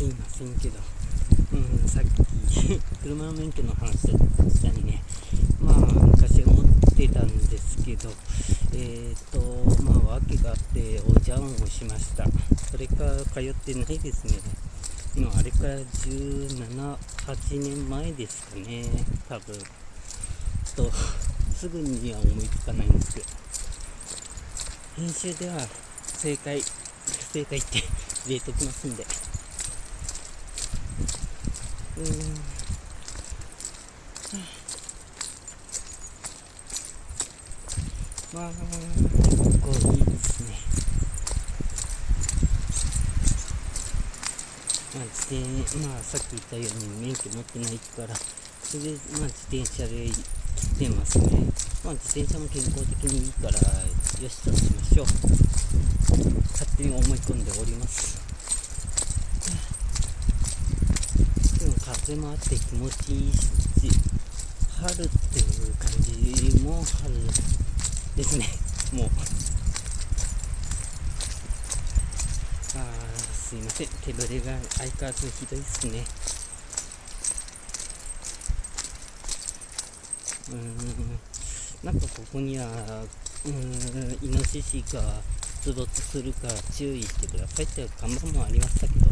すいませんけど、さっき車の免許の話したりね、昔思ってたんですけど、訳があってお茶碗をしました。それから通ってないですね。今あれから17、8年前ですかね、多分。すぐには思いつかないんですけど、編集では正解、不正解って入れときますんで。結構いいですね。さっき言ったように免許持ってないから、それで自転車で来てますね。自転車も健康的にいいから、よしとしましょう。勝手に思い込んでおります。でも風もあって気持ちいいし、春っていう感じも春ですね。もうすいません、手ぶれが相変わらずひどいですね。ここにはイノシシが出没するから注意してくださいっていう看板もありましたけど、